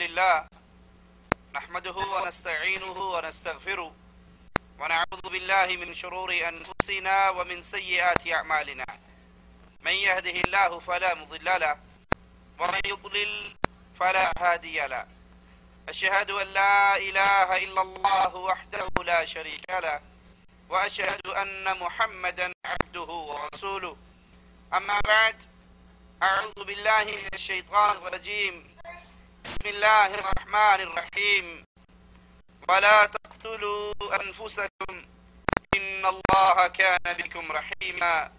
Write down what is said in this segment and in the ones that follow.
لله نحمده ونستعينه ونستغفره ونعوذ بالله من شرور أنفسنا ومن سيئات أعمالنا من يهده الله فلا مضل له ومن يضلل فلا هادي له أشهد أن لا إله إلا الله وحده لا شريك له وأشهد أن محمدا عبده ورسوله أما بعد أعوذ بالله من الشيطان الرجيم بسم الله الرحمن الرحيم ولا تقتلوا أنفسكم إن الله كان بكم رحيما.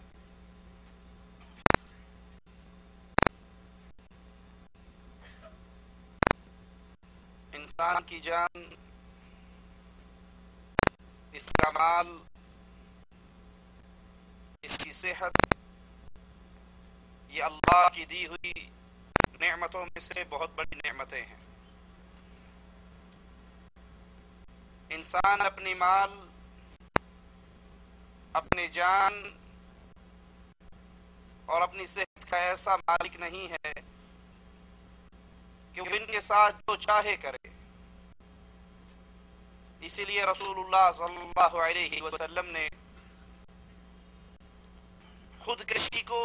انسان کی جان، اس کا مال، اس کی صحت یہ اللہ کی دی ہوئی نعمتوں میں سے بہت بڑی نعمتیں ہیں. انسان اپنی مال، اپنی جان اور اپنی صحت کا ایسا مالک نہیں ہے کہ وہ ان کے ساتھ جو چاہے کرے. اسی لیے رسول اللہ صلی اللہ علیہ وسلم نے خودکشی کو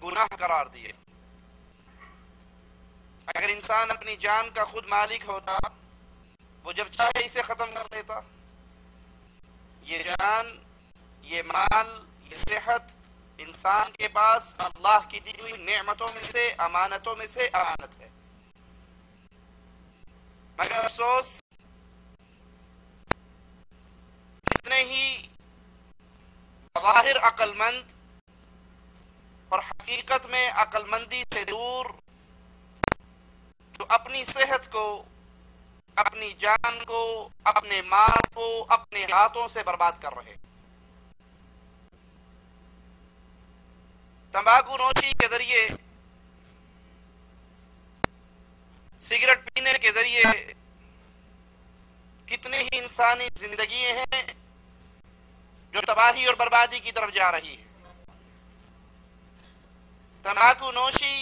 گناہ قرار دیے. اگر انسان اپنی جان کا خود مالک ہوتا وہ جب چاہے اسے ختم کر دیتا. یہ جان، یہ مال، یہ صحت انسان کے پاس اللہ کی دی ہوئی نعمتوں میں سے، امانتوں میں سے امانت ہے. مگر افسوس جتنے ہی بظاہر عقل مند اور حقیقت میں عقل مندی سے دور جو اپنی صحت کو، اپنی جان کو، اپنے مال کو اپنے ہاتھوں سے برباد کر رہے، تمباکو نوشی کے ذریعے، سگریٹ پینے کے ذریعے کتنے ہی انسانی زندگیاں ہیں جو تباہی اور بربادی کی طرف جا رہی ہے. تمباکو نوشی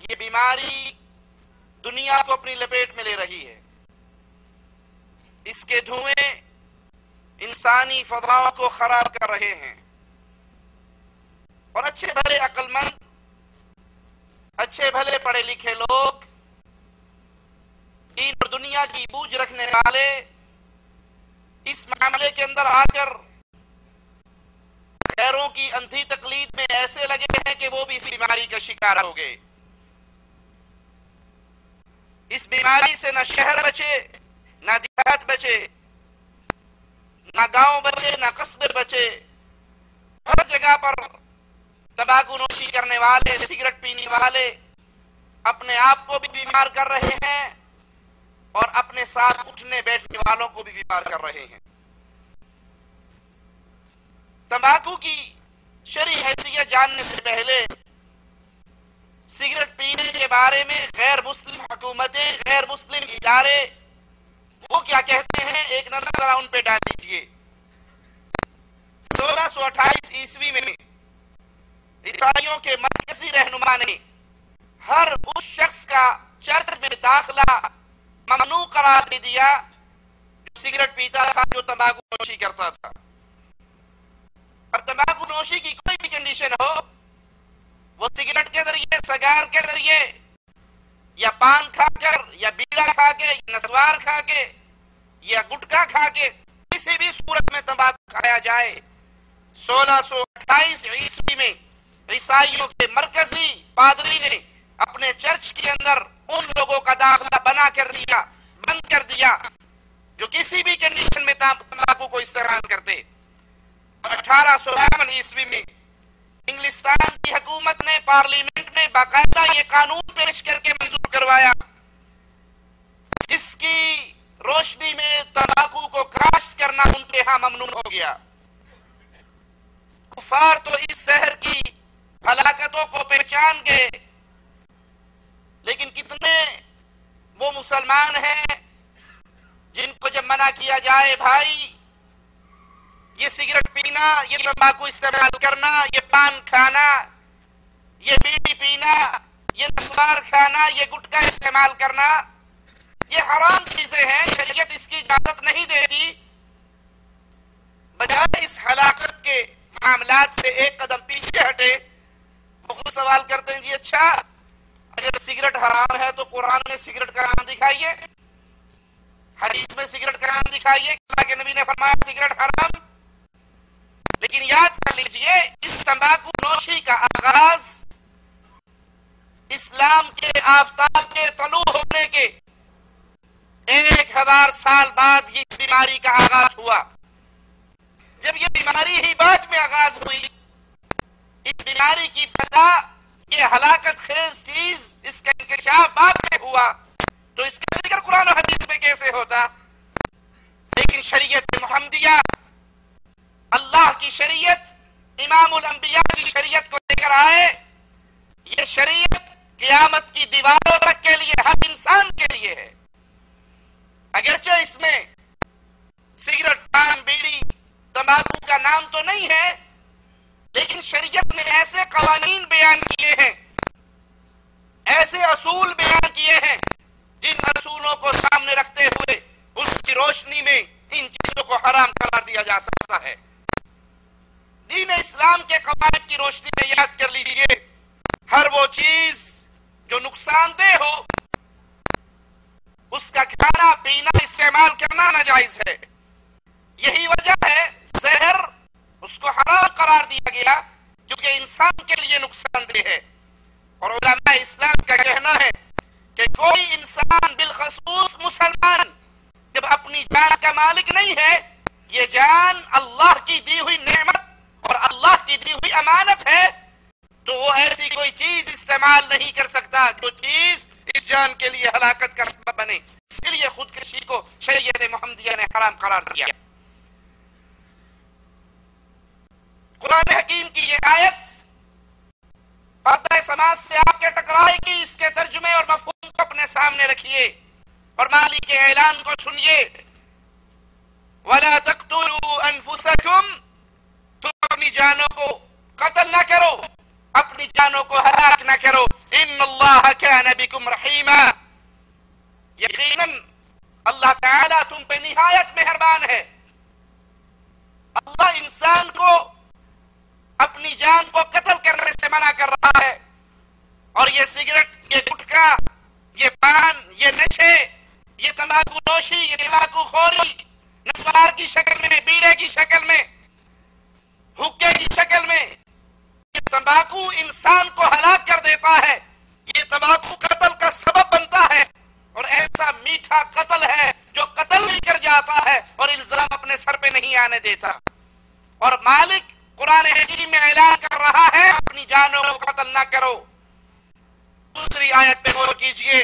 یہ بیماری دنیا کو اپنی لپیٹ میں لے رہی ہے. اس کے دھوئیں انسانی فضاؤں کو خراب کر رہے ہیں اور اچھے بھلے عقل مند، اچھے بھلے پڑھے لکھے لوگ، دین اور دنیا کی بوجھ رکھنے والے اس معاملے کے اندر آ کر غیروں کی اندھی تقلید میں ایسے لگے ہیں کہ وہ بھی اس بیماری کا شکار ہو گئے. اس بیماری سے نہ شہر بچے، نہ دیہات بچے، نہ گاؤں بچے، نہ قصبے بچے. ہر جگہ پر تمباکو نوشی کرنے والے، سگریٹ پینے والے اپنے آپ کو بھی بیمار کر رہے ہیں اور اپنے ساتھ اٹھنے بیٹھنے والوں کو بھی بیمار کر رہے ہیں. تمباکو کی شرعی حیثیت جاننے سے پہلے سگریٹ پینے کے بارے میں غیر مسلم حکومتیں، غیر مسلم ادارے وہ کیا کہتے ہیں ایک نظر ذرا ان پہ ڈال دیجیے. 1628 عیسوی میں عیسائیوں کے مرکزی رہنما نے ہر اس شخص کا چرچ میں داخلہ ممنوع قرار دے دیا جو سگریٹ پیتا تھا، جو تمباکو نوشی کرتا تھا. اب تمباکو نوشی کی کوئی بھی کنڈیشن ہو، وہ سگریٹ کے ذریعے، سگار کے ذریعے، یا پان کھا کر، یا بیڑا کھا کے، یا نسوار کھا کے، یا گٹکا کھا کے، کسی بھی صورت میں تمباکو کھایا جائے. 1628 عیسوی میں عیسائیوں کے مرکزی پادری نے اپنے چرچ کے اندر ان لوگوں کا داخلہ بند کر دیا جو کسی بھی کنڈیشن میں تمباکو کو استعمال کرتے. 1852 عیسوی میں انگلستان کی حکومت نے پارلیمنٹ میں باقاعدہ یہ قانون پیش کر کے منظور کروایا جس کی روشنی میں تمباکو کو کاشت کرنا ان کے ہاں ممنوع ہو گیا. کفار تو اس شہر کی ہلاکتوں کو پہچان گئے، لیکن کتنے وہ مسلمان ہیں جن کو جب منع کیا جائے بھائی یہ سگریٹ پینا، یہ تمباکو استعمال کرنا، یہ پان کھانا، یہ بیڑی پینا، یہ نسوار کھانا، یہ گٹکا استعمال کرنا، یہ حرام چیزیں ہیں، شریعت اس کی اجازت نہیں دیتی. بجائے اس ہلاکت کے معاملات سے ایک قدم پیچھے ہٹے. وہ خود سوال کرتے ہیں جی اچھا اگر سگریٹ حرام ہے تو قرآن میں سگریٹ کا نام دکھائیے، حدیث میں سگریٹ کا نام دکھائیے، اللہ کے نبی نے فرمایا سگریٹ حرام. لیکن یاد کر لیجئے اس تمباکو نوشی کا آغاز اسلام کے آفتاب کے طلوع ہونے کے 1000 سال بعد یہ بیماری کا آغاز ہوا. جب یہ بیماری ہی بعد میں آغاز ہوئی، اس بیماری کی ابتدا یہ ہلاکت خیز چیز اس کا انکشاف بعد میں ہوا، تو اس کا ذکر قرآن و حدیث میں کیسے ہوتا؟ لیکن شریعت محمدیہ، اللہ کی شریعت، امام الانبیاء کی شریعت کو لے کر آئے. یہ شریعت قیامت کی دیواروں تک کے لیے، ہر انسان کے لیے ہے. اگرچہ اس میں سگریٹ، پان، بیڑی، تمباکو کا نام تو نہیں ہے، لیکن شریعت نے ایسے قوانین بیان کیے ہیں، ایسے اصول بیان کیے ہیں، جن اصولوں کو سامنے رکھتے ہوئے اس کی روشنی میں ان چیزوں کو حرام قرار دیا جا سکتا ہے. دین اسلام کے قواعد کی روشنی میں یاد کر لیجئے، ہر وہ چیز جو نقصان دہ ہو اس کا کھانا پینا استعمال کرنا ناجائز ہے. یہی وجہ ہے زہر اس کو حرام قرار دیا گیا کیونکہ انسان کے لیے نقصان دہ ہے. اور علماء اسلام کا کہنا ہے کہ کوئی انسان بالخصوص مسلمان جب اپنی جان کا مالک نہیں ہے، یہ جان اللہ کی دی ہوئی نعمت اور اللہ کی دی ہوئی امانت ہے، تو وہ ایسی کوئی چیز استعمال نہیں کر سکتا جو چیز اس جان کے لیے ہلاکت کا سبب بنے. اس کے لیے خودکشی کو شریعت محمدیہ نے حرام قرار دیا. قرآن حکیم کی یہ آیت پردہ سماج سے آپ کے ٹکرائے گی. اس کے ترجمے اور مفہوم کو اپنے سامنے رکھیے اور مالک کے اعلان کو سنیے. وَلَا تَقْتُلُوا أَنفُسَكُمْ، تم اپنی جانوں کو قتل نہ کرو، اپنی جانوں کو ہلاک نہ کرو. إِنَّ اللَّهَ كَانَ بِكُمْ رَحِيمًا، یقیناً اللہ تعالیٰ تم پہ نہایت مہربان ہے. اللہ انسان کو اپنی جان کو قتل کرنے سے منع کر رہا ہے. اور یہ سگریٹ، یہ گٹکا، یہ پان، یہ نشے، یہ تمباکو نوشی، یہ تمباکو خوری، نسوار کی شکل میں، بیڑے کی شکل میں، حکے کی شکل میں، یہ تمباکو انسان کو ہلاک کر دیتا ہے. یہ تمباکو قتل کا سبب بنتا ہے، اور ایسا میٹھا قتل ہے جو قتل بھی کر جاتا ہے اور الزام اپنے سر پہ نہیں آنے دیتا. اور مالک قرآن حکیم میں اعلان کر رہا ہے اپنی جانوں کو قتل نہ کرو. دوسری آیت پہ غور کیجئے،